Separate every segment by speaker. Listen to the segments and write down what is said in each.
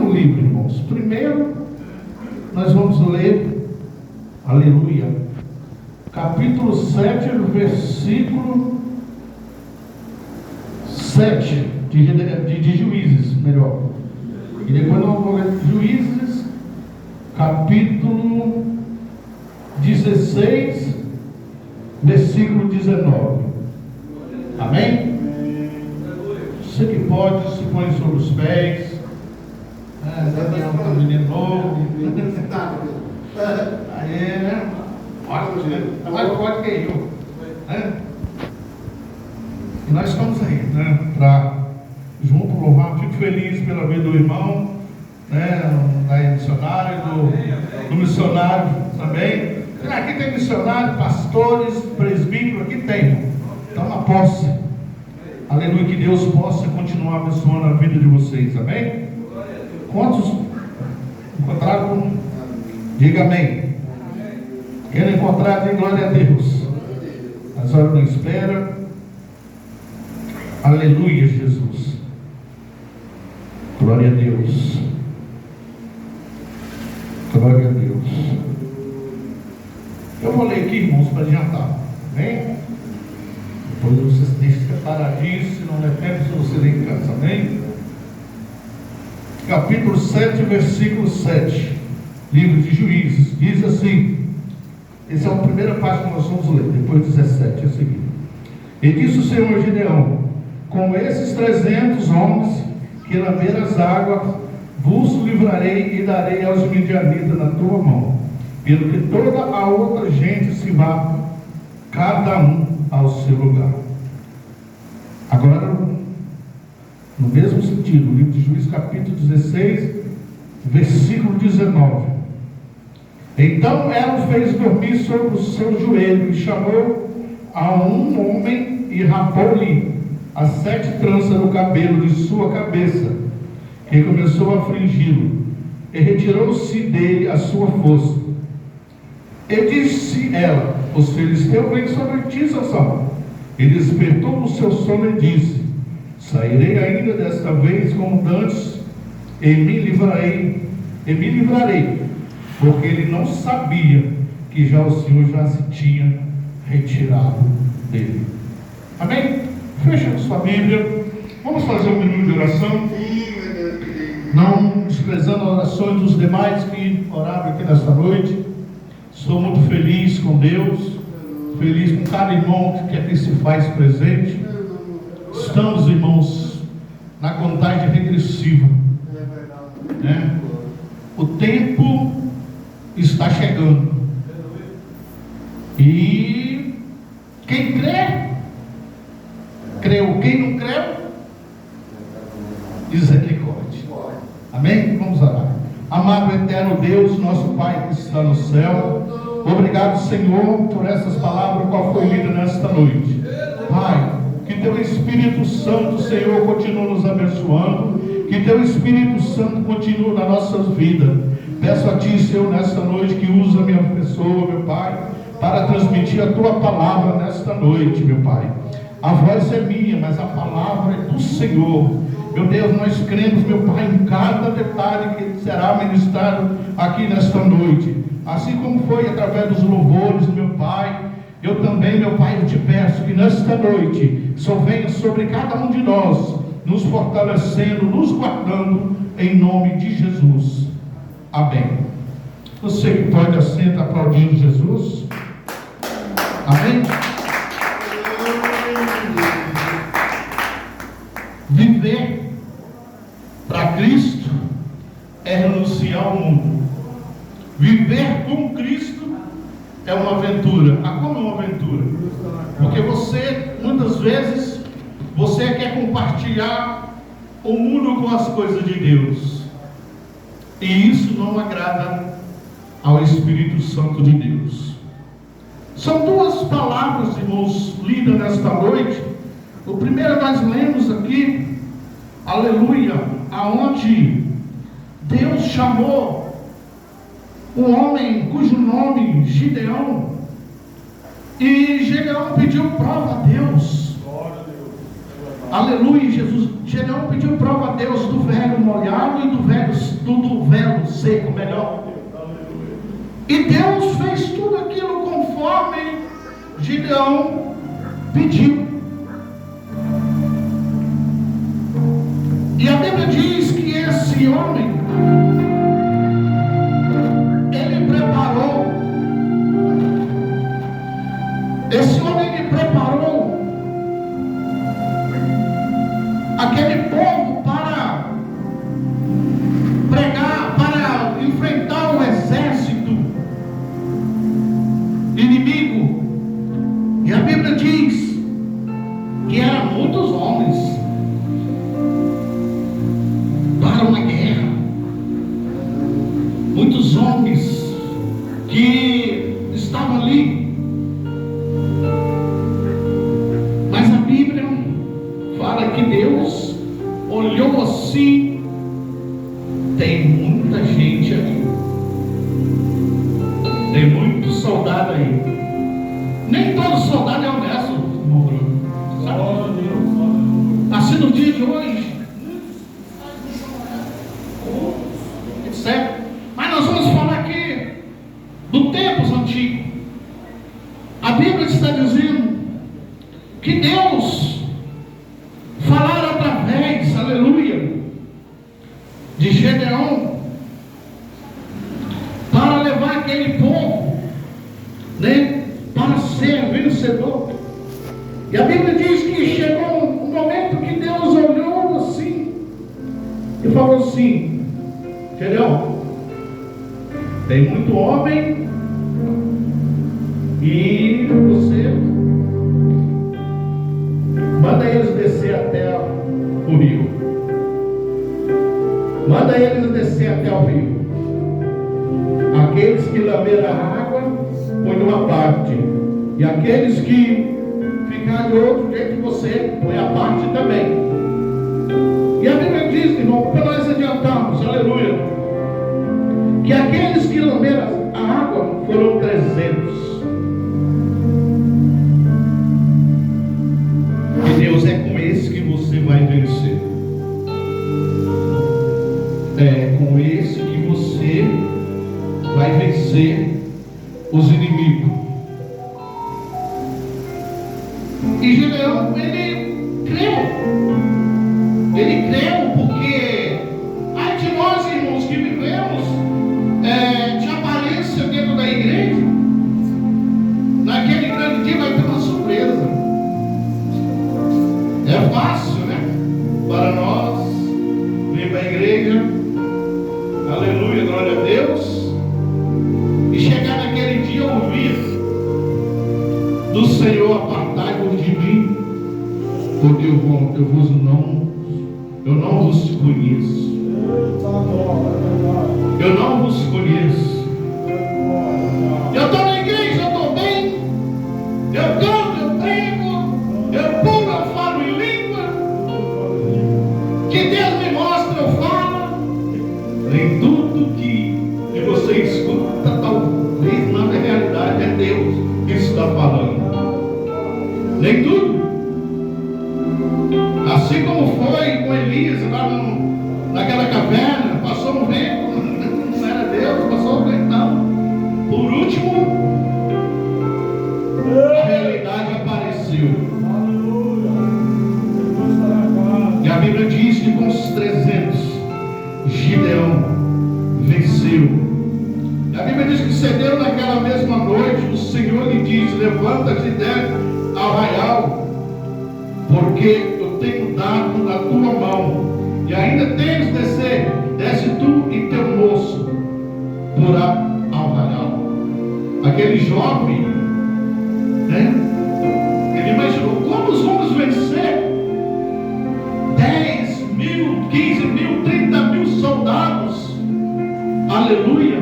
Speaker 1: o livro, irmãos. Primeiro, nós vamos ler, aleluia, capítulo 7, versículo 7 de Juízes, melhor. E depois nós vamos ler Juízes, capítulo 16, versículo 19. Amém? Você que pode, se põe sobre os pés. Daniel está menino novo. Aí, né? Olha, mais forte que eu. E nós estamos aí, né? Para junto louvar. Fico feliz pela vida do irmão, né? Da missionária, do missionário também. Aqui tem missionário, pastores, presbíteros, aqui tem. Então, na posse. Aleluia, que Deus possa continuar abençoando a vida de vocês, amém? Quantos encontraram? Diga amém. Quem não encontrar, diga glória a Deus. As horas não esperam. Aleluia, Jesus. Glória a Deus. Glória a Deus. Eu vou ler aqui, irmãos, para adiantar. Amém? Depois vocês deixam separadinho, se não der tempo, se você ler em casa. Amém? Capítulo 7, versículo 7. Livro de Juízes. Diz assim. Essa é a primeira parte que nós vamos ler. Depois 17, a seguir. E disse o Senhor Gideão: com esses 300 homens que lamberam as águas, vos livrarei e darei aos midianitas na tua mão, pelo que toda a outra gente se vá, cada um ao seu lugar. Agora, no mesmo sentido, o livro de Juízes, capítulo 16, versículo 19. Então ela fez dormir sobre o seu joelho e chamou a um homem e rapou-lhe as 7 tranças no cabelo de sua cabeça, que começou a afligi-lo, e retirou-se dele a sua força. E disse ela: os filisteus vêm sobre ti, Sansão. E despertou no seu sono e disse: sairei ainda desta vez como dantes, e me livrarei, porque ele não sabia que já o Senhor já se tinha retirado dele. Amém? Fecha a sua Bíblia. Vamos fazer um minuto de oração, não desprezando as orações dos demais que oraram aqui nesta noite. Estou muito feliz com Deus, feliz com cada irmão que aqui se faz presente. Estamos, irmãos, na contagem regressiva, né? O tempo está chegando, e quem crê, creu. Quem não creu, misericórdia. Amém? Vamos orar. Amado eterno Deus, nosso Pai que está no céu, obrigado, Senhor, por essas palavras qual foi lida nesta noite. Pai, que teu Espírito Santo, Senhor, continue nos abençoando, que teu Espírito Santo continue nas nossas vidas. Peço a ti, Senhor, nesta noite, que usa a minha pessoa, meu Pai, para transmitir a tua palavra nesta noite, meu Pai. A voz é minha, mas a palavra é do Senhor. Meu Deus, nós cremos, meu Pai, em cada detalhe que será ministrado aqui nesta noite. Assim como foi através dos louvores, meu Pai, eu também, meu Pai, eu te peço que nesta noite só venha sobre cada um de nós, nos fortalecendo, nos guardando, em nome de Jesus. Amém. Você que pode assentar aplaudindo Jesus. Amém. Viver para Cristo é renunciar ao mundo. Viver com Cristo é uma aventura. Ah, como é uma aventura? Porque você, muitas vezes, você quer compartilhar o mundo com as coisas de Deus, e isso não agrada ao Espírito Santo de Deus. São duas palavras, irmãos, lidas nesta noite. O primeiro nós lemos aqui, aleluia, aonde Deus chamou um homem cujo nome Gideão, e Gideão pediu prova a Deus. Aleluia, Jesus. Gideão pediu prova a Deus do velho molhado e do velho seco, melhor. E Deus fez tudo aquilo conforme Gideão pediu. E a Bíblia diz que esse homem, ele preparou aquele povo para pregar, para enfrentar o exército inimigo. E a Bíblia diz que eram muitos homens para uma guerra, muitos homens que estavam ali. Mas a Bíblia fala que Deus olhou assim: tem muita gente aí, tem muito soldado aí. Nem todo soldado é honesto, irmão Bruno, sabe? Assim no dia de hoje, certo? Mas nós vamos falar aqui do tempos antigos. A Bíblia está dizendo que Deus falara através, aleluia, de Gedeão, para levar aquele povo, né, para ser vencedor. E a Bíblia diz que chegou um momento que Deus olhou assim e falou assim: Gedeão, tem muito homem e você manda eles descer até o rio. Manda eles descer até o rio. Aqueles que lamberam a água, põe numa parte. E aqueles que ficarem de outro jeito, você põe a parte também. E a Bíblia diz, irmão, para nós adiantarmos, aleluia, que aqueles que lamberam a água foram 300. E Deus é com esse que você vai vencer. É com esse que você vai vencer os inimigos. E Gideão, ele creu porque ai de nós, irmãos, que vivemos de aparência dentro da igreja, naquele grande dia vai ter uma surpresa. É fácil, né, para nós vir para a igreja, aleluia, glória a Deus, e chegar naquele dia ouvir do Senhor: apartai-vos de mim, porque eu não vos conheço. Eu não vos conheço. Eu estou na igreja, eu estou bem, eu canto, eu prego, eu pulo, eu falo em língua, que Deus me mostra, eu falo. Nem tudo que você escuta, talvez na realidade é Deus que está falando. Nem tudo. Assim como foi com Elias lá naquela caverna, passou um vento, não era Deus, passou um vento, não. Por último, a realidade apareceu. E a Bíblia diz que com os 300, Gideão venceu. A Bíblia diz que cedeu naquela mesma noite. O Senhor lhe diz: levanta-te e desce ao arraial, porque eu tenho dado na tua mão, e ainda tens de descer, desce tu e teu moço por ao arraial. Aquele jovem, né, ele imaginou: como os vamos vencer 10 mil, 15 mil, 30 mil soldados? Aleluia.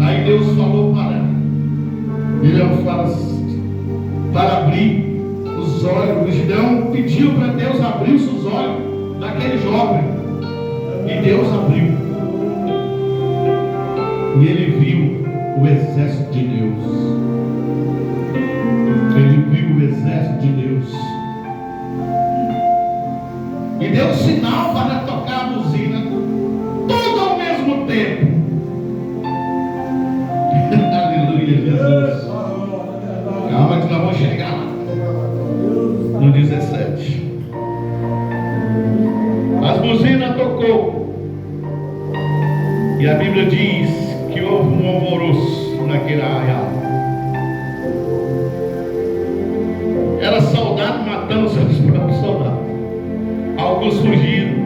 Speaker 1: Aí Deus falou para abrir os olhos. O Gideão pediu para Deus abrir os olhos daquele jovem, e Deus abriu, e ele viu o exército de Deus. Ele viu o exército de Deus, e deu sinal para tocar a buzina. buzina tocou. E a Bíblia diz que houve um alvoroço naquele arraial. Era soldado matando seus próprios soldados. Alguns fugiram.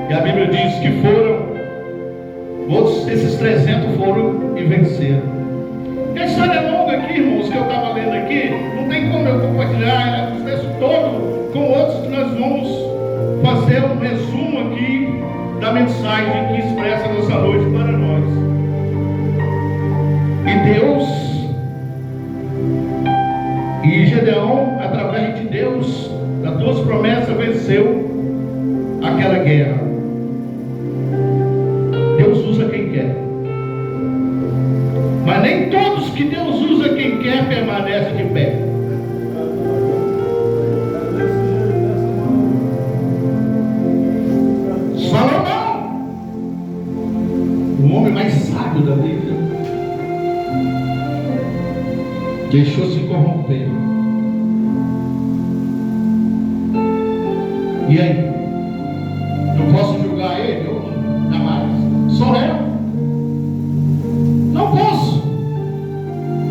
Speaker 1: E a Bíblia diz que outros, esses 300 foram e venceram. E a história é longa aqui, irmãos, que eu estava lendo aqui. Não tem como eu compartilhar o texto todo com outros, que nós vamos fazer um resumo aqui da mensagem que expressa nessa noite para nós. E Deus, e Gedeão, através de Deus, das duas promessas, venceu aquela guerra. Deus usa quem quer, mas nem todos que Deus usa quem quer permanecem de pé. Salomão, o homem mais sábio da Bíblia, deixou-se corromper. E aí? Eu posso julgar ele? Eu jamais. Sou eu? Não posso.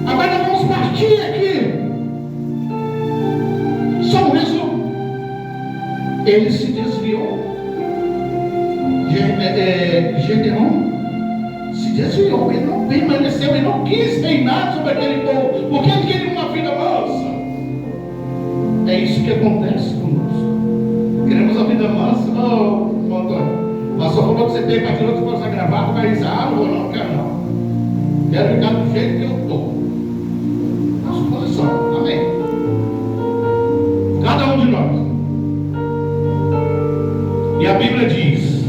Speaker 1: Agora nós vamos partir aqui. Só um resumo. Ele se desviou. Gedeão se desviou. Ele não permaneceu. Ele não quis reinar sobre aquele povo, porque ele queria uma vida mansa. É isso que acontece conosco. Queremos a vida mansa. Oh, Antônio, o pastor falou que você tem para tirar, você gravar, tu vai dizer, não vou não, quero não. Quero ficar do jeito que eu estou. Na sua posição, amém. Cada um de nós. E a Bíblia diz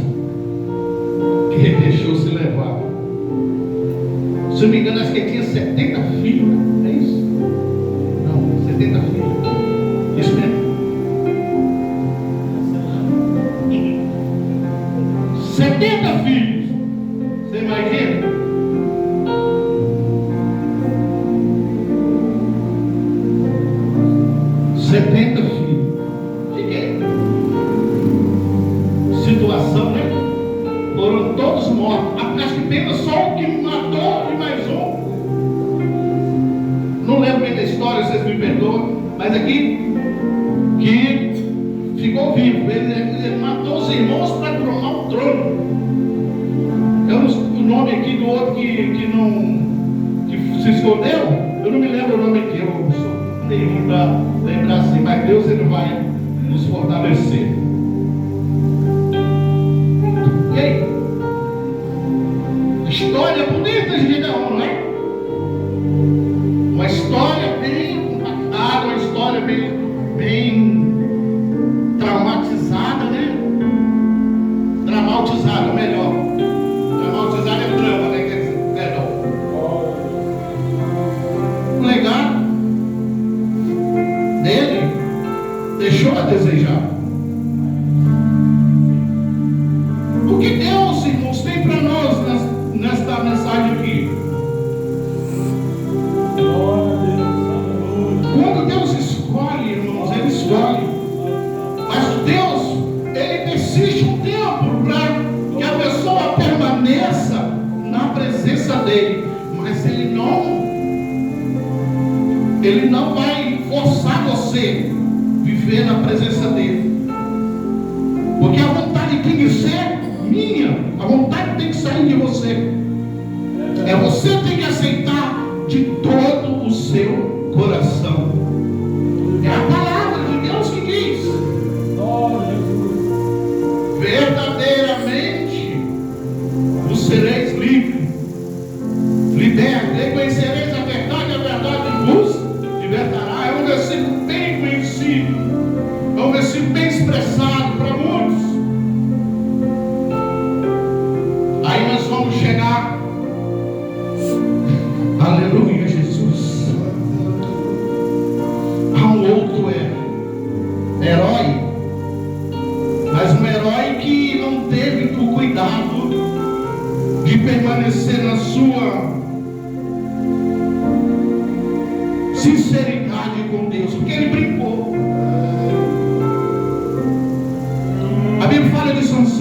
Speaker 1: que ele deixou-se levar. Se não me engano, acho que ele tinha 70 filhos, né? É isso? Não, 70 filhos. Isso mesmo. 70 filhos. Você imagina? Situação, né? Foram todos mortos. Acho que pena só o que matou e mais um. Não lembro bem da história, vocês me perdoam. Mas aqui, que ficou vivo. Ele matou os irmãos para tomar o trono. O nome aqui do outro que se escondeu, eu não me lembro o nome aqui. Eu sou nenhum para lembrar assim. Mas Deus, Ele vai nos fortalecer. E aí? História bonita de Gedeão, não é? Uma história bem impactada, uma história bem traumatizada, né? Traumatizada, melhor. Traumatizada é drama, né? Quer dizer, perdão. O legado dele deixou a desejar. O que Deus, irmãos, tem para nós nesta mensagem aqui? Quando Deus escolhe, irmãos, Ele escolhe. Mas Deus, Ele persiste um tempo para que a pessoa permaneça na presença dEle. Mas Ele não vai forçar você a viver na presença dEle. Porque a vontade tem que ser minha, a vontade tem que sair de você. É você que tem que aceitar de todo o seu coração. É a palavra de Deus que diz: verdadeiramente vos sereis livres, libertos, reconhecereis a verdade vos libertará. É um versículo bem conhecido, é um versículo bem expressado para muitos. Aí nós vamos chegar, aleluia, Jesus, a um outro herói, mas um herói que não teve o cuidado de permanecer na sua sinceridade com Deus, porque ele brincou. A Bíblia fala de Sansão.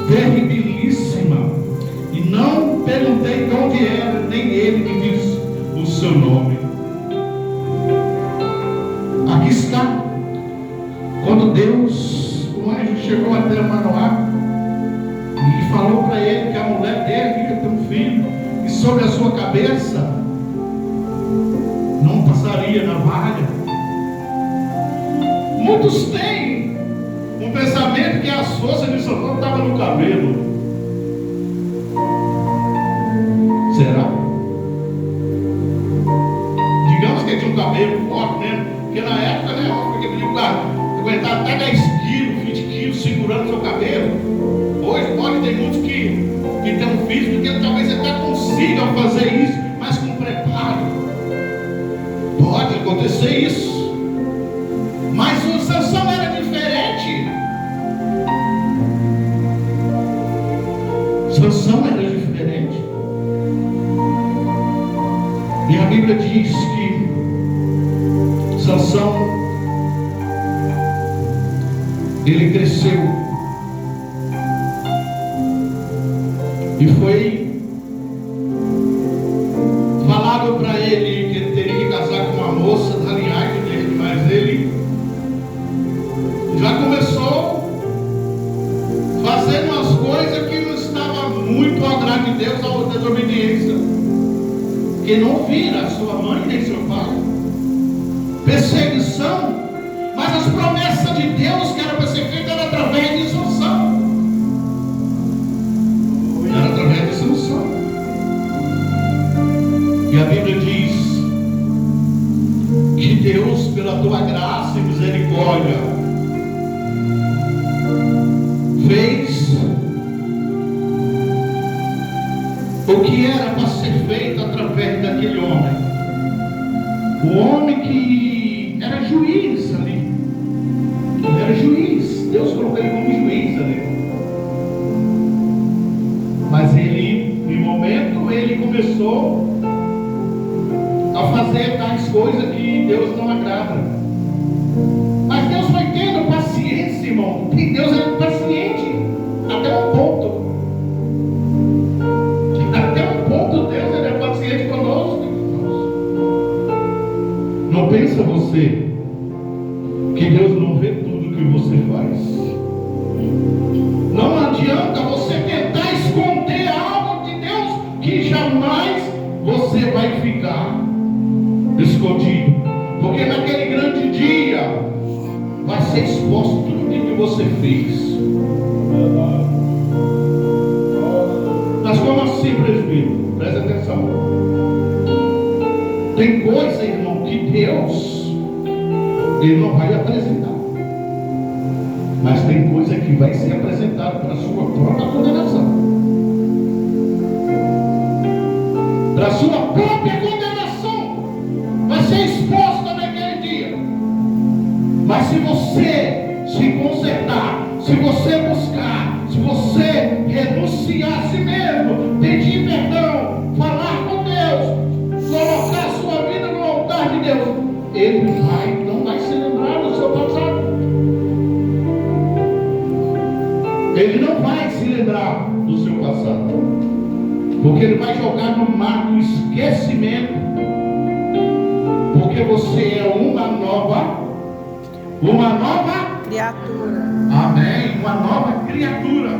Speaker 1: terribilíssima, e não perguntei de onde era, nem ele me disse o seu nome. Aqui está, quando Deus, o anjo chegou até Manoá e falou para ele que a mulher dele ia ter um filho, e sobre a sua cabeça não passaria navalha. Muitos têm um pensamento que as forças de socorro estavam no cabelo. Será? Digamos que ele tinha um cabelo forte mesmo, porque na época, né, porque ele podia aguentar até 10 quilos, 20 quilos segurando seu cabelo. Hoje pode ter muitos que tem um físico que talvez até consigam fazer isso, mas com preparo. Pode acontecer isso. Mas o Sansão era diferente. Sansão era diferente. E a Bíblia diz que Sansão, ele cresceu e foi falado para ele que ele teria que casar com uma moça da linhagem dele, mas ele já começou fazendo umas coisas que não estava muito ao agrado de Deus, a desobediência, que não vira a sua mãe nem seu pai. Perseguição, mas as promessas de Deus que era para ser feita era através de Sansão. Era através de Sansão. E a Bíblia diz que Deus, pela tua graça e misericórdia, fez o que era para ser feito através daquele homem. O homem que era juiz ali. Ele era juiz. Deus colocou ele como juiz ali. Mas ele, em momento, ele começou a fazer tais coisas que Deus não agrada. Mas Deus foi tendo paciência, irmão. E Deus é paciente até um ponto. Até um ponto Deus é paciente conosco. Não pensa você que Deus não vê tudo que você faz. Não adianta você tentar esconder algo de Deus que jamais você vai ficar escondido. Porque naquele grande dia vai ser exposto tudo o que você fez. Mas como assim, presbítero? Presta atenção. Tem coisa, irmão, que Deus Ele não vai apresentar. Mas tem coisa que vai ser apresentada para a sua própria condenação. Para a sua própria condenação. Vai ser exposta naquele dia. Mas se você se consertar, se você buscar, se você renunciar a si mesmo, pedir perdão, falar com Deus, colocar a sua vida no altar de Deus, Ele não vai se lembrar do seu passado. Ele não vai se lembrar do seu passado, porque Ele vai jogar no mar do esquecimento, porque você é uma nova
Speaker 2: criatura.
Speaker 1: Amém, uma nova criatura.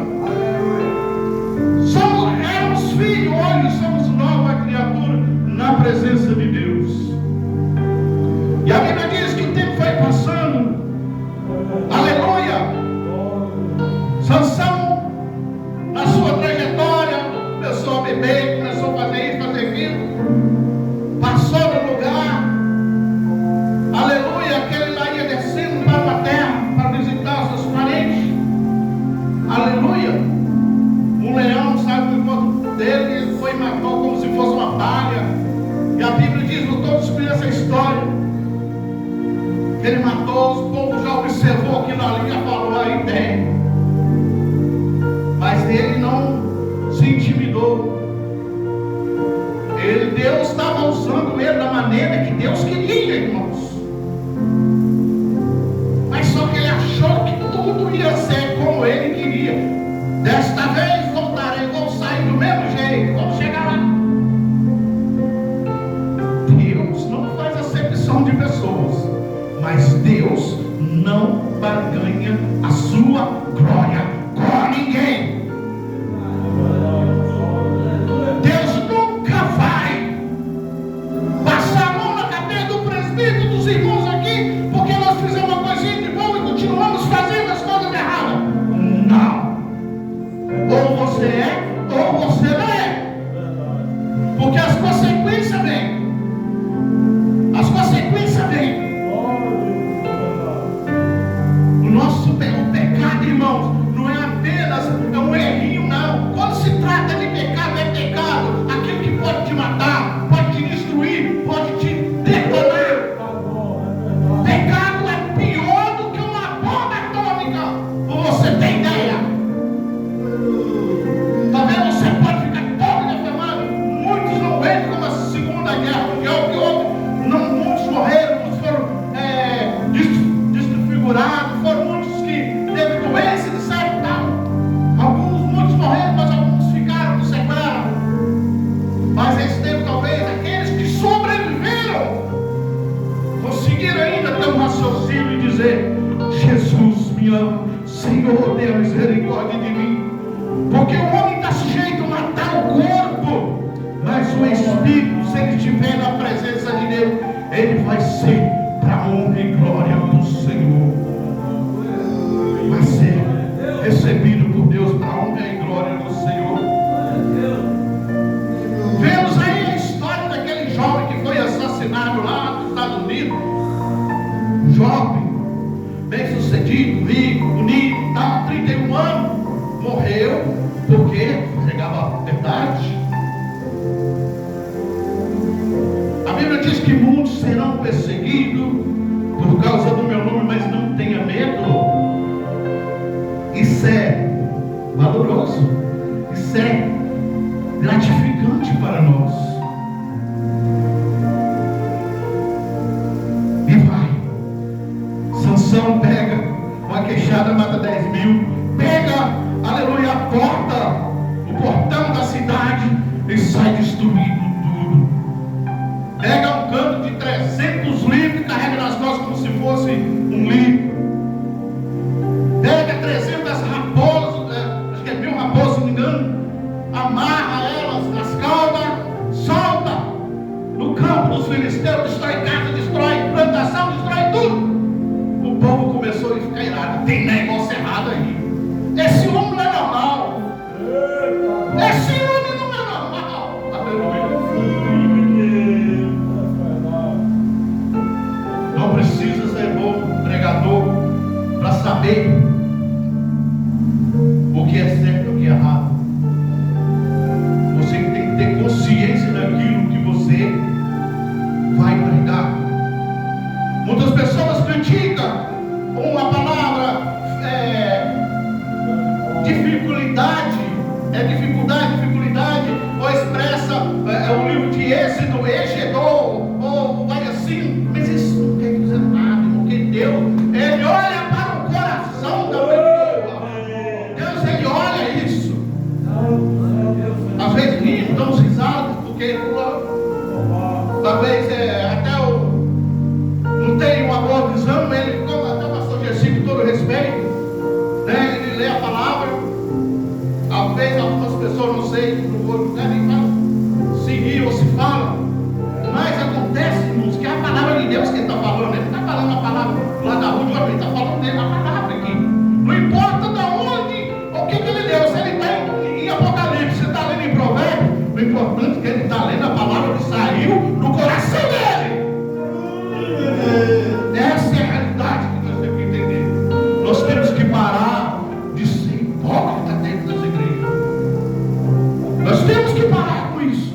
Speaker 1: Éramos filhos, hoje somos nova criatura na presença de Deus. E a Bíblia diz que o tempo foi passando. Aleluia. Sansão, na sua trajetória, começou a beber, começou a fazer isso, fazer aquilo. Passou no lugar. Aleluia. Aquele lá ia descendo para a terra para visitar seus parentes. Aleluia. Um leão saiu do encontro dele e foi e matou como se fosse uma palha. E a Bíblia diz, não estou descobrindo essa história, que ele matou, o povo já observou aquilo ali, já falou, aí tem. Mas ele não se intimidou. Deus estava usando ele da maneira que Deus queria, irmãos. Mas só que ele achou que tudo ia ser como ele queria. Desta você é ou você não é. Porque as consequências vêm. As consequências vêm. O pecado, irmãos, não é apenas um errinho, não. Quando se trata de pecado, é pecado. Aquilo que pode te matar, pode te destruir, pode te detonar. Pecado é pior do que uma bomba atômica. Você tem ideia? Talvez você pode ficar todo defamado. Muitos não veem como a Segunda Guerra Mundial, que houve. Muitos morreram, muitos foram desfigurados, foram muitos que teve doença de certo tal. Muitos morreram, mas alguns ficaram com sequela. Mas esse tempo, talvez, aqueles que sobreviveram conseguiram ainda ter um raciocínio e dizer: Jesus me ama, Senhor, tenha misericórdia de mim. Porque o homem está sujeito a matar o corpo, mas o Espírito, se ele estiver na presença de Deus, ele vai ser para a honra e glória do Senhor. Vai ser recebido por Deus para a honra e glória do Senhor. Vemos aí a história daquele jovem que foi assassinado lá nos Estados Unidos. Um jovem, bem sucedido, rico, bonito, tal, 31 anos, morreu porque pregava a verdade. A Bíblia diz que muitos serão perseguidos por causa do meu nome, mas não tenha medo. Isso é valoroso, isso é gratificante para nós. E vai. Sansão pega uma queixada, mata 10 mil, pega, aleluia, a porta, o portão da cidade e sai destruindo tudo. Pega um canto de 300 livros e carrega nas costas como se fosse um livro. Pega 300 raposas, acho que é 1000 raposas, se não me engano, amarra elas nas caudas, solta no campo dos filisteus, destrói casa, destrói plantação, destrói tudo. O povo começou a ficar irado. Tem negócio errado aí. Esse homem não é normal. Esse homem não é normal. Não precisa ser bom pregador para saber o que é certo e o que é errado. Você tem que ter consciência daquilo que você vai pregar. Muitas pessoas criticam uma palavra dificuldade, ou expressa o livro de Êxodo, Egedou, ou vai assim, mas isso não quer dizer nada, porque Deus, Ele olha para o coração da pessoa. Deus, Ele olha isso. Às vezes rimos, damos risadas, porque talvez até não tem uma boa visão, ele, como até o pastor Gessi, com todo respeito, né, ele lê a palavra. Talvez algumas pessoas, não sei, não vou nem falar, se ri ou se fala, mas acontece, irmãos, que é a palavra de Deus que ele está falando. Ele não está falando a palavra lá da rua, ele está falando dele, a palavra aqui. Não importa de onde, o que ele deu, se ele está em Apocalipse, se está lendo em Provérbios, o importante é que ele está lendo a palavra que saiu do coração dele. Essa é a realidade que nós temos que entender. Nós temos que parar de ser hipócrita dentro das igrejas. Nós temos que parar com isso.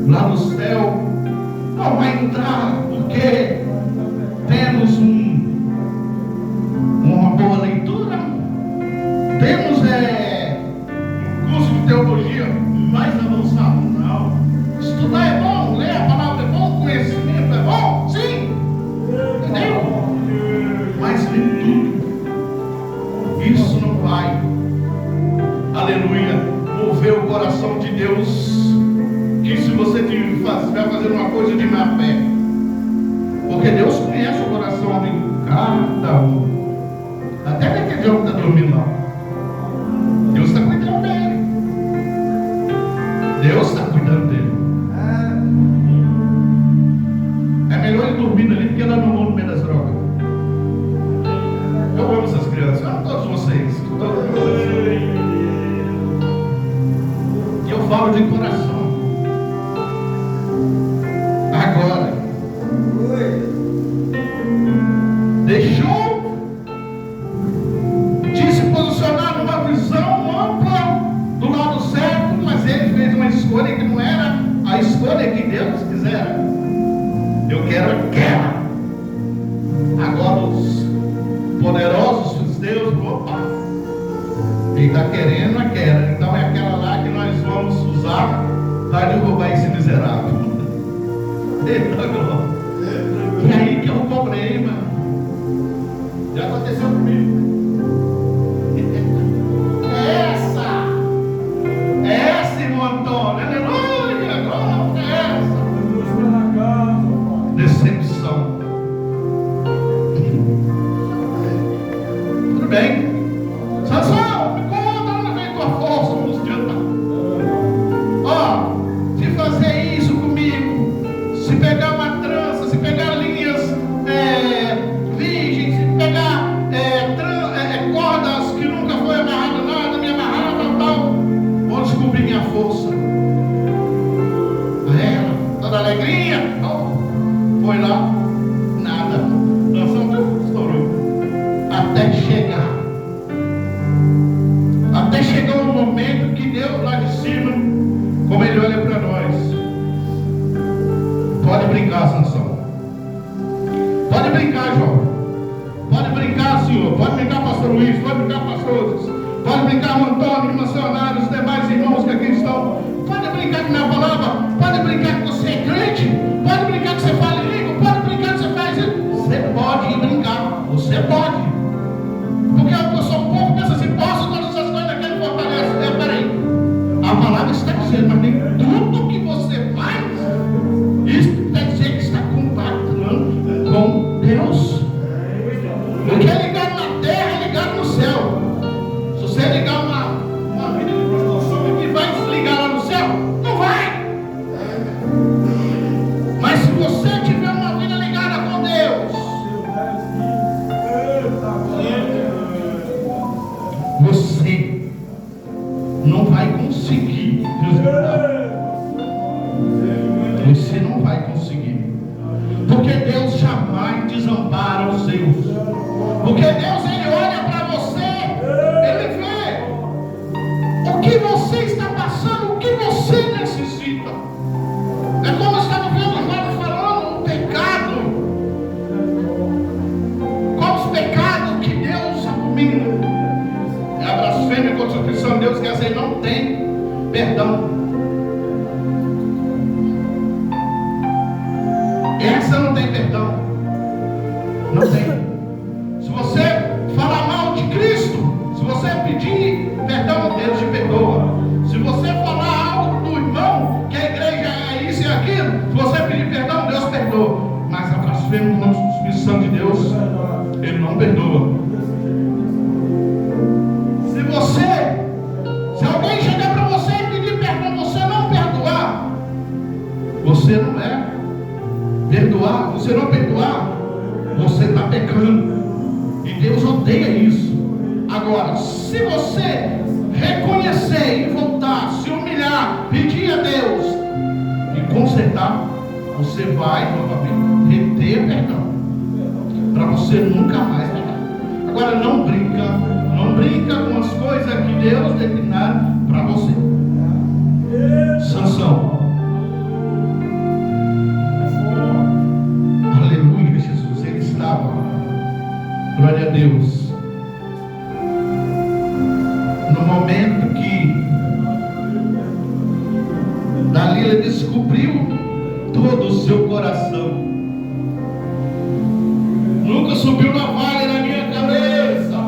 Speaker 1: Lá no céu não vai entrar porque temos uma boa leitura, temos curso de teologia mais avançado. Não. Estudar é bom, ler a palavra é bom, conhecimento é bom, sim, entendeu? Mas nem tudo isso não vai, aleluia, mover o coração de Deus. Que se você estiver fazendo uma coisa de má fé, porque Deus conhece o coração de cada um, até daquele homem que está dormindo lá. Deus está cuidando dele. Deus está cuidando dele. É melhor ele dormindo ali, porque ela não no meio das drogas. Eu amo essas crianças. poderosos filisteus, opa, ele está querendo aquela, então é aquela lá que nós vamos usar para derrubar esse miserável. Eita glória. E aí que é o problema. Já aconteceu comigo. Essa, irmão Antônio, aleluia, glória, essa. Decepção. Tudo bem. Sansão, me conta, não vem tua força, não nos adianta. Ó, se fazer isso comigo, se pegar uma trança, se pegar linhas virgens, se pegar cordas que nunca foi amarrado nada, me amarrava tal, vou descobrir minha força. Toda alegria, foi lá, nada, dançando, estourou. Até chegar um momento que Deus lá de cima, como Ele olha para nós, pode brincar, Sansão, pode brincar, jovem, pode brincar, senhor, pode brincar, pastor Luiz, pode brincar, pastores, pode brincar, Antônio, missionários, os demais irmãos que aqui estão, pode brincar com minha palavra, pode brincar que você é crente, pode brincar que você fala em língua, pode brincar que você faz isso, você pode brincar, você pode. Porque a pessoa um pouco pensa assim, posso todas essas coisas naquele fortaleza. Peraí, a palavra está dizendo, mas nem tudo que você faz, isso quer dizer que está compactando com Deus. O que é ligado na terra é ligado no céu. Se você ligar uma vida de prostituição que vai desligar lá no céu, não vai. Mas se você tiver uma vida ligada com Deus, você não vai conseguir resultado. Você não vai conseguir. Porque Deus jamais desampara os seus. Porque Deus, Ele olha para você, Ele vê o que você está passando, o que você necessita. É como estava vendo o João falando, o pecado. Qual os pecados que Deus abomina? É a blasfêmia contra a Cristo de Deus, que essa aí não tem perdão. Essa não tem perdão. Não tem. Se você falar mal de Cristo, se você pedir perdão, Deus te perdoa. Se você falar algo do irmão, que a igreja é isso e aquilo, se você pedir perdão, Deus perdoa. Mas a blasfêmia contra a Espírito Santo de Deus, Ele não perdoa. Se alguém chegar para você e pedir perdão, você não perdoar, você não é perdoar, você não perdoar, você está pecando, e Deus odeia isso. Agora, se você reconhecer e voltar, se humilhar, pedir a Deus e consertar, você vai novamente reter perdão, para você nunca mais pecar. Agora não brinca com as coisas que Deus determinaram para você. Sansão, aleluia, Jesus, ele estava, glória a Deus, no momento que Dalila descobriu todo o seu coração. Nunca subiu na vale na minha cabeça.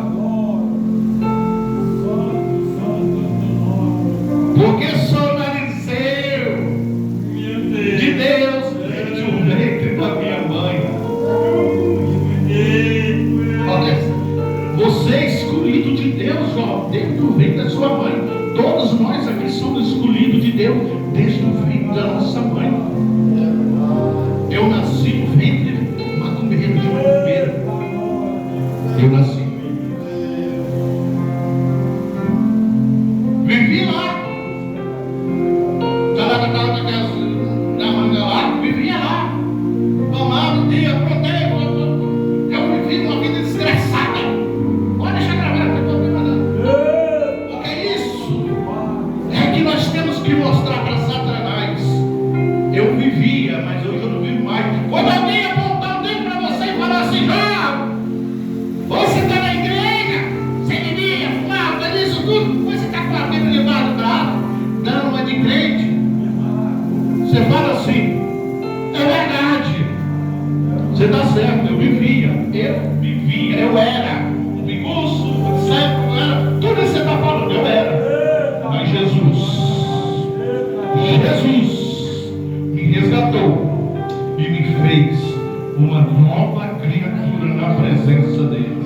Speaker 1: Porque sou narizeu de Deus desde o ventre da minha mãe. Olha, você é escolhido de Deus, ó, desde o ventre da sua mãe. Todos nós aqui somos escolhidos de Deus desde o ventre da nossa mãe. Eu nasci no ventre de macumbeiro, de macumbeira. Eu nasci. Vivi lá. Na manga lá, vivia lá. Tomava o dia, aprontei. Eu vivi uma vida desgraçada. Pode deixar gravado, não tem problema não. Porque isso é que nós temos que mostrar para Satanás. Eu vivia, mas hoje eu não vivo mais. Quando alguém apontar o dedo para você e falar assim, você está Você fala assim, é verdade. Você está certo, eu vivia, eu era. O biguço, o século, eu era. Tudo isso que você está falando, eu era. Mas Jesus me resgatou e me fez uma nova criatura na presença dele.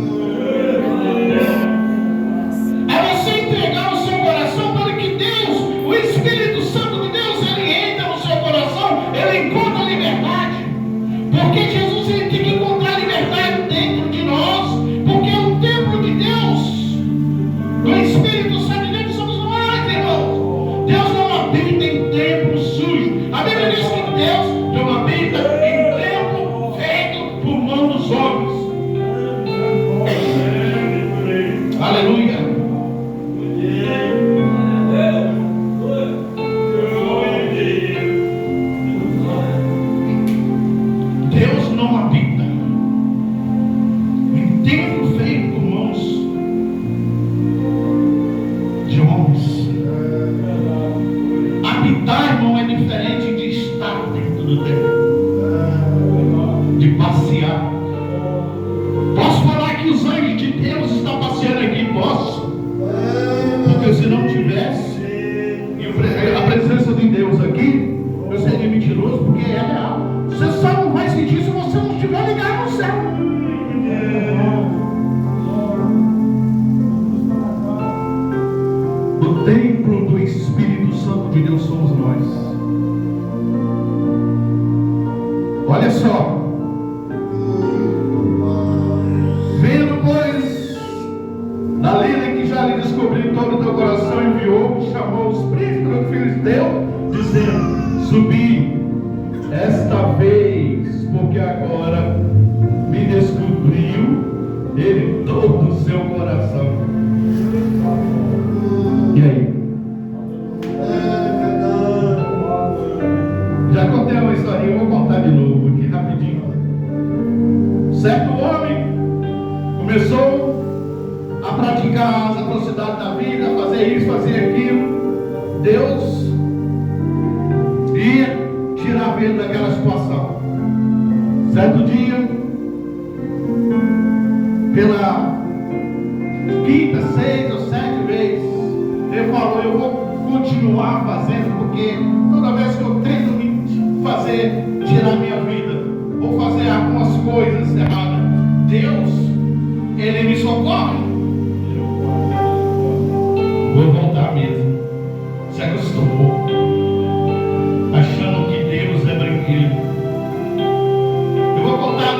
Speaker 1: É você entregar o seu coração para que Deus, o Espírito Santo de Deus, ele entra no seu coração, ele encontra a liberdade. Porque Jesus, ele tem que encontrar a liberdade dentro de nós, porque é o templo de Deus, do Espírito Santo de Deus, somos nós, irmãos. Deus não habita em templo sujo. A Bíblia diz que Deus não habita em templo feito por mão dos homens. Aleluia. Deus não habita em templo feito por mãos de homens. Habitar, irmão, é diferente de estar dentro do templo, de passear. Posso falar que os anjos de Deus estão passeando aqui? Posso. Porque se não tivesse a presença de Deus aqui, eu seria mentiroso, porque é real. Você só não vai sentir se você não estiver ligado no céu. O templo do Espírito Santo de Deus somos nós. Olha só. Vendo, pois, da lei que já lhe descobri todo o teu coração, enviou, chamou os príncipes dos filisteus, dizendo: subi esta vez, porque agora me descobriu ele todo o seu coração. E aí? Já contei uma historinha, eu vou contar de novo aqui rapidinho. Certo homem começou a praticar as atrocidades da vida, a fazer isso, fazer aquilo. Deus ia tirar ele daquela situação. Certo dia, pela quinta, 6 ou 7 vezes, ele falou: eu vou continuar fazendo, porque toda vez que eu tento me fazer, tirar minha vida, vou fazer algumas coisas erradas, Deus, ele me socorre. Vou voltar mesmo. Se acostumou, achando que Deus é brinquedo. Eu vou contar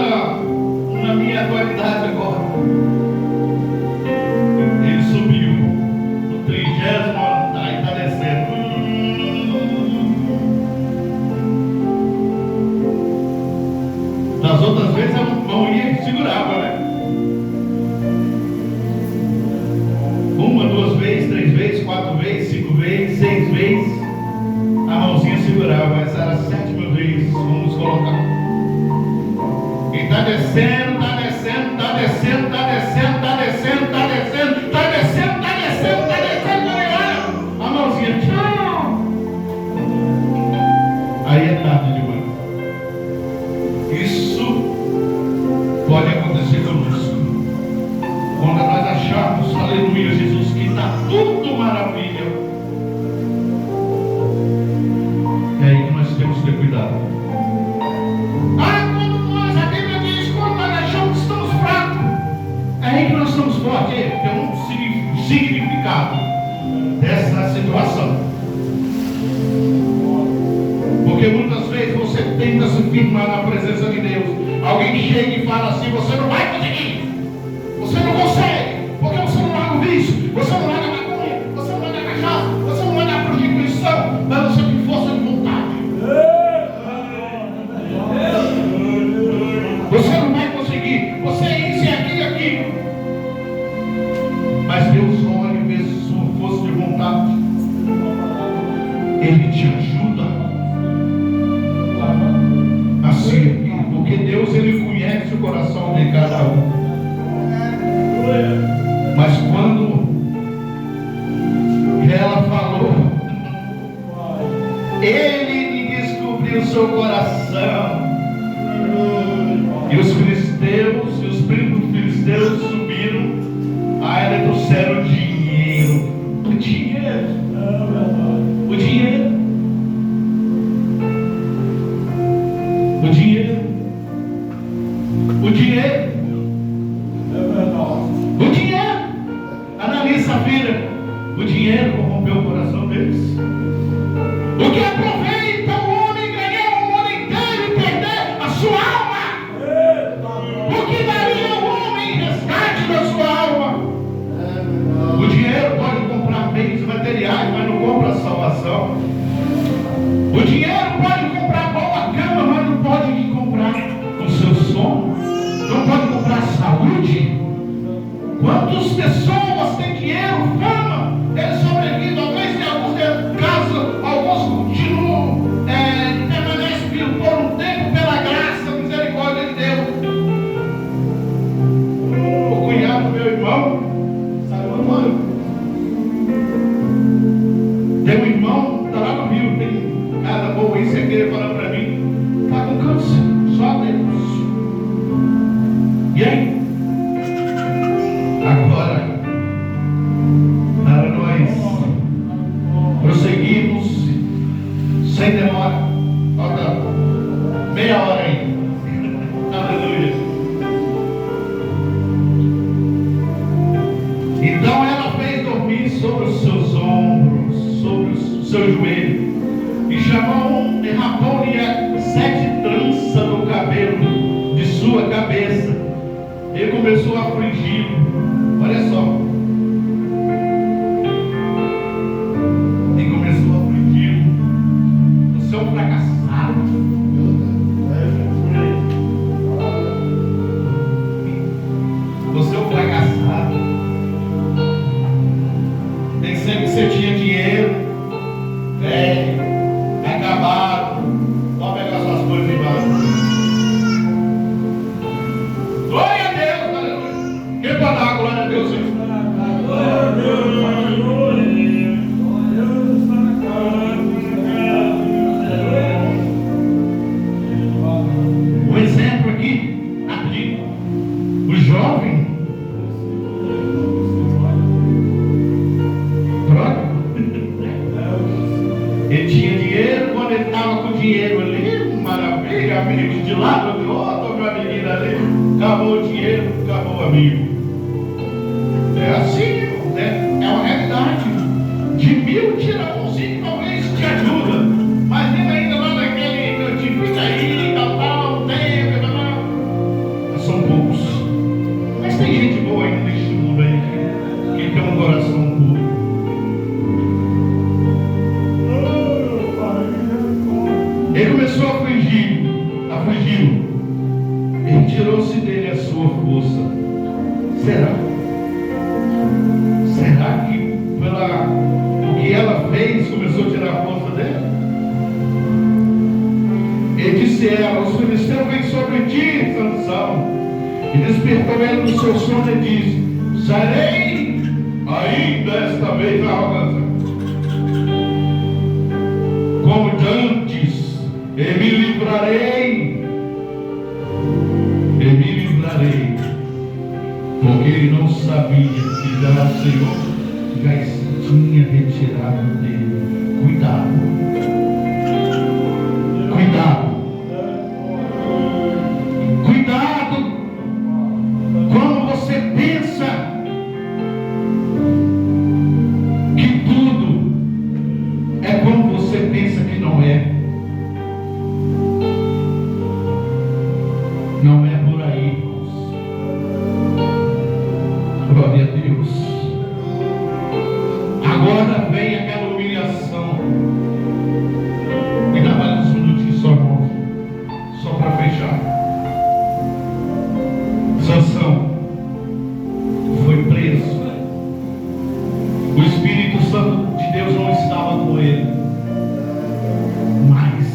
Speaker 1: na minha atualidade agora. Ele subiu no 30º andar e está descendo. Das outras vezes a mão ia segurava, né? 1, 2 vezes, 3 vezes, 4 vezes, 5 vezes, 6 vezes, a mãozinha segurava. Essa era a 7ª vez. Vamos colocar. E está descendo, está descendo, está descendo, está descendo, está descendo, está descendo, está descendo, está descendo, está descendo. Olha, a mãozinha, tchau. Aí é tarde demais. Isso pode acontecer conosco. Quando nós acharmos, aleluia, Jesus, que está tudo maravilha, é aí que nós temos que ter cuidado. Quando nós, a Bíblia diz, quando nós achamos que estamos fracos, é aí que nós estamos fortes. Tem um significado dessa situação. Porque muitas vezes você tenta se firmar na presença de Deus. Alguém chega e fala assim: você não vai conseguir, você não consegue, porque você não larga o vício, você não larga a maconha, você não larga a cachaça, você não larga a prostituição, mas você tem força de vontade. Você não vai conseguir, você é isso e aquilo e aquilo. Mas Deus olha e vê sua força de vontade. Ele te ajuda a seguir, porque Deus, ele conhece o coração de cada um. Mas quando ela falou, ele me descobriu trouxeram dinheiro. O dinheiro. O dinheiro. O dinheiro. O dinheiro. O dinheiro. Analisa a vida. O dinheiro corrompeu o coração deles. O que aproveita o homem ganhar o mundo inteiro e perder a sua alma? O que daria ao homem resgate da sua alma? O dinheiro pode comprar bens materiais, mas não compra a salvação. O dinheiro pode comprar boa cama, mas não pode comprar o seu sono. Não pode comprar saúde. Quantas pessoas têm dinheiro, fama, eles sobrevivem, talvez em alguns casos, alguns continuam, permanecem por um tempo pela graça, misericórdia de Deus. O cunhado, meu irmão, sabe o nome? Tem um irmão, está lá no Rio, tem casa boa, isso aqui, ele falando para mim, está com câncer, só Deus. E aí? Agora, para nós prosseguirmos sem demora, falta meia hora ainda. Aleluia. Então ela fez dormir sobre os seus ombros, sobre os seus joelhos, e chamou e rapou-lhe 7 tranças do cabelo de sua cabeça. Ele começou a afligi-lo. Olha só. E começou a afligi-lo. Você é um fracassado. Você é um fracassado. Pensei que você tinha dinheiro. Acabado. Pode pegar suas coisas embaixo. Glória a Deus, aleluia. Quem pode dar glória a Deus, hein? Um exemplo aqui, rapidinho. O jovem, pródigo, ele tinha dinheiro. Quando ele estava com dinheiro ali, maravilha, amigo de lado, de outro, minha menina ali, acabou o dinheiro, acabou o amigo. É assim, né? É uma realidade. De 1000 tira umzinho, talvez te ajuda. Mas ele ainda lá naquele cantinho, fica aí, tal, tem, tal. São poucos. Mas tem gente boa ainda neste mundo aí, que tem um coração puro. Ele começou a afligi-lo. Ele tirou-se dele a sua força. Será? Será que o que ela fez começou a tirar a força dele? Ele disse a ela: os filisteus vêm sobre ti, Sansão. E despertou ele do seu sono e disse: sairei ainda esta vez a arrogância, como dantes, e me livrarei, porque ele não sabia que já o Senhor já tinha retirado dele. Cuidado. Quando você pensa que tudo é como você pensa que não é. Não é por aí, irmãos. Glória a Deus. Agora vem aquela humilhação. E dá mais uns minutinhos só, irmãos. Só para fechar. Sansão foi preso. O Espírito Santo de Deus não estava com ele. Mas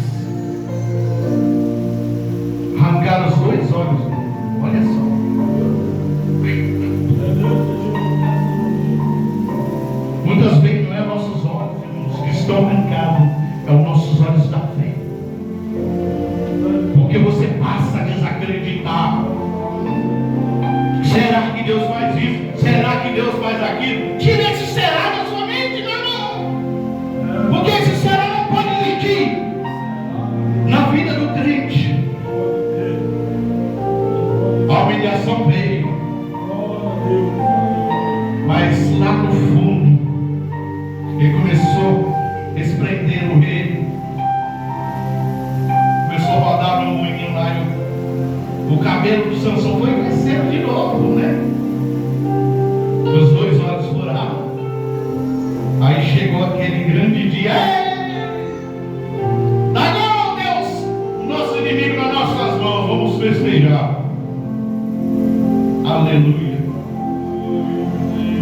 Speaker 1: arrancaram os 2 olhos dele. Olha só. aquilo. Tira esse será da sua mente, meu irmão. Porque esse será não pode existir na vida do crente. A humilhação veio, mas lá no fundo ele começou a espreender o rei, começou a rodar no moinho lá, o cabelo do Sansão foi crescendo de novo, né? Os 2 olhos furaram. Aí chegou aquele grande dia. Dagão, Deus, nosso inimigo nas nossas mãos, vamos festejar. Aleluia.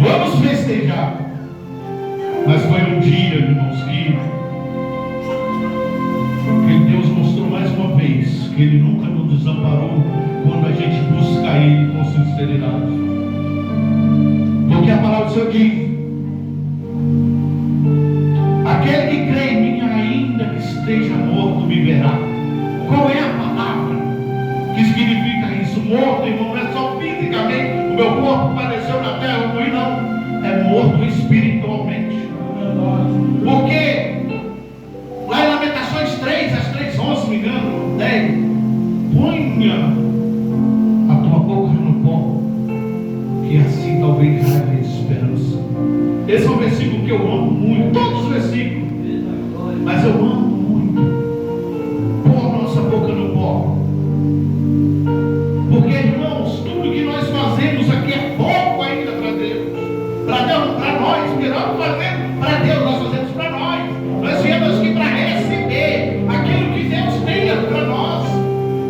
Speaker 1: Vamos festejar. Mas foi um dia, irmãos, que Deus mostrou mais uma vez que Ele nunca nos desamparou quando a gente busca Ele com sinceridade. Porque a palavra do Senhor diz: aquele que crê em mim, ainda que esteja morto, viverá. Qual é a palavra que significa isso? Morto, irmão, não é só fisicamente, o meu corpo padeceu na terra, eu morri, não. É morto espiritualmente. Porque lá em Lamentações 3, às 3:11, se me engano, 10, ponha a tua boca no pó, que assim talvez haja esperança. Esse é um versículo que eu amo muito, todos os versículos, mas eu amo muito. Pôr a nossa boca no pó. Porque, irmãos, tudo que nós fazemos aqui é pouco ainda para Deus. Para Deus, para nós, porque nós não fazemos para Deus, nós fazemos para nós. Nós viemos aqui para receber aquilo que Deus tem para nós.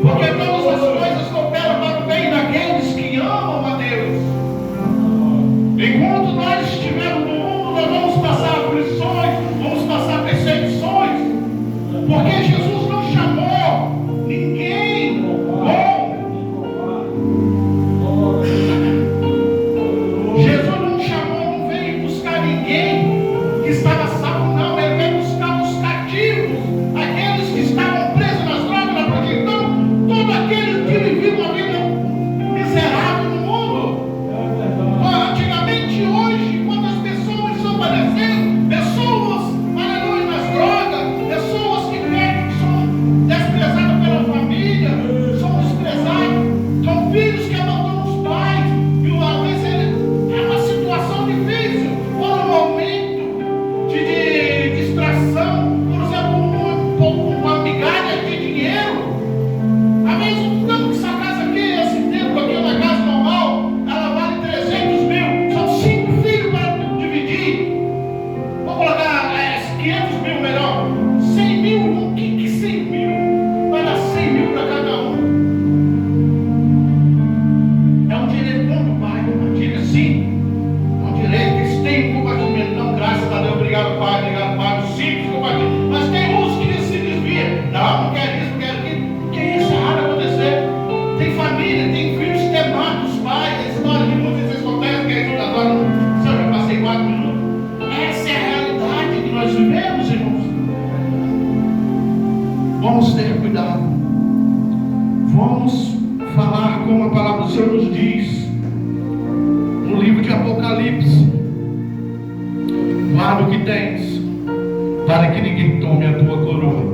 Speaker 1: Porque todas as coisas cooperam para o bem daqueles que amam a Deus. Enquanto nós estivermos no mundo, nós vamos passar aflições, vamos passar perseguições. Porque Jesus não chamou ninguém bom. Jesus não chamou, não veio buscar ninguém que estava salvo, não. Ele veio buscar os cativos, aqueles que estavam presos nas drogas, na prostituição, todo aquele que vivia uma vida miserável no mundo. Antigamente, hoje, quando as pessoas estão padecendo, pessoas, aleluia, nas drogas, pessoas que pecam, que são desprezadas pela família, são desprezados, são filhos que abandonam os pais, e às vezes é uma situação difícil, por um momento de distração, por exemplo, uma migalha de dinheiro. Às vezes, tanto que essa casa aqui, esse templo aqui, uma casa normal, ela vale 300 mil, são 5 filhos para dividir. Vou colocar 500 mil melhor, 100 mil, o que 100 mil? Vai dar 100 mil para cada um. É um direito do pai, compartilha sim. É um direito, eles têm compartilhamento. Não, graças a Deus, obrigado pai, simples compartilhamento. Mas tem uns que se desviam. Não quer isso, não quer aquilo. Que isso é raro acontecer. Tem família, tem filhos que matam os pais. A história de muitas vezes acontece, que é isso agora. Se eu já passei 4 minutos. Essa é a realidade que nós vivemos, irmãos. Vamos ter cuidado. Vamos falar como a palavra do Senhor nos diz no livro de Apocalipse: guarda o que tens, para que ninguém tome a tua coroa.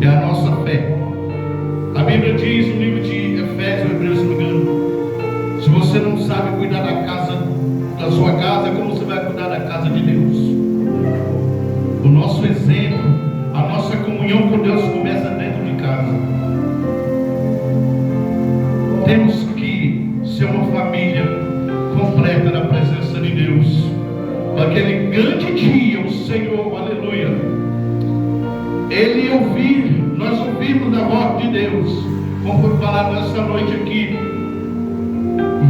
Speaker 1: É a nossa fé. A Bíblia diz no livro de Efésios, Hebreus, se não me engano, se você não sabe cuidar da sua casa, como você vai cuidar da casa de Deus? O nosso exemplo, a nossa comunhão com Deus começa dentro de casa. Temos que ser uma família completa na presença de Deus. Aquele grande dia, o Senhor, aleluia, nós ouvimos a voz de Deus, como foi falado nessa noite aqui: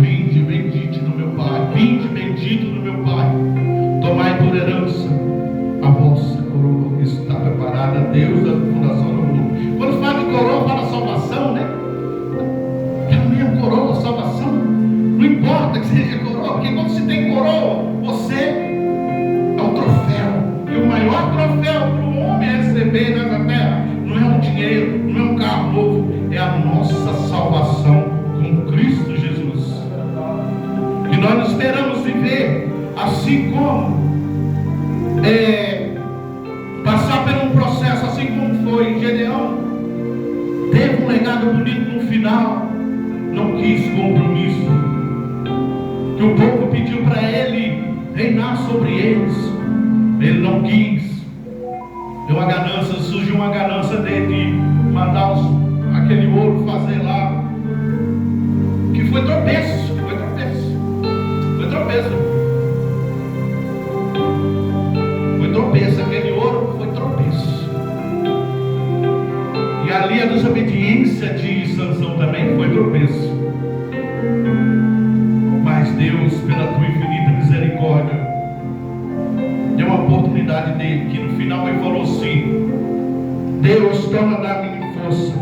Speaker 1: vinde bendito do meu Pai, vinde bendito do meu Pai, tomai por herança a vossa coroa, que está preparada a Deus da fundação do mundo. Quando fala de coroa, fala salvação, né? É a minha coroa, salvação. Não importa que seja coroa, porque quando se tem coroa, você é um troféu. E o maior troféu para o homem receber nessa terra não é um dinheiro, não é um carro novo, é a nossa salvação com Cristo Jesus. Que Nós não esperamos viver assim como passar por um processo assim como foi Gedeão. Teve um legado bonito no final, não quis compromisso. Que o povo pediu para ele reinar sobre eles, ele não quis. Deu uma ganância, surgiu uma ganância dele de mandar aquele ouro fazer lá, que foi tropeço, aquele ouro foi tropeço. E ali a desobediência de Sansão também foi tropeço. Mas Deus, pela tua infinita misericórdia, deu uma oportunidade dele, que no final ele falou assim: Deus, toma da minha força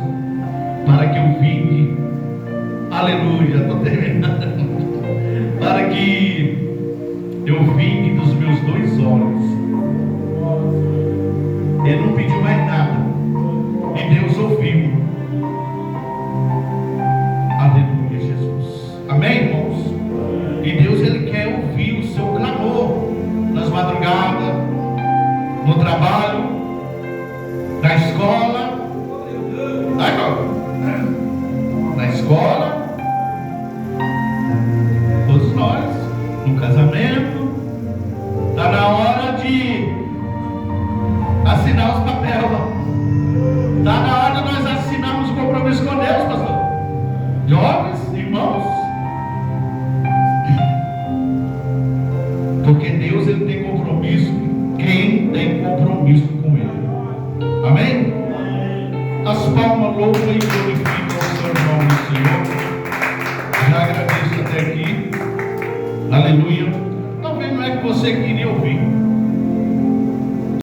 Speaker 1: para que eu vingue. Aleluia, estou terminando. Para que eu vingue dos meus 2 olhos. Ele não pediu mais nada, e Deus ouviu. Aleluia, Jesus. Amém, irmãos? E Deus, Ele quer ouvir o seu clamor nas madrugadas, no trabalho, na escola. Na escola, todos nós, no casamento. Está na hora de assinar os papéis. Está na hora de nós assinarmos o compromisso com Deus, pastor. Jovens, irmãos. Porque Deus, Ele tem compromisso. Quem tem compromisso com Ele? Amém? As palmas louvam e glorificam o seu nome, Senhor. Já agradeço até aqui. Aleluia. Talvez não é que você queria ouvir.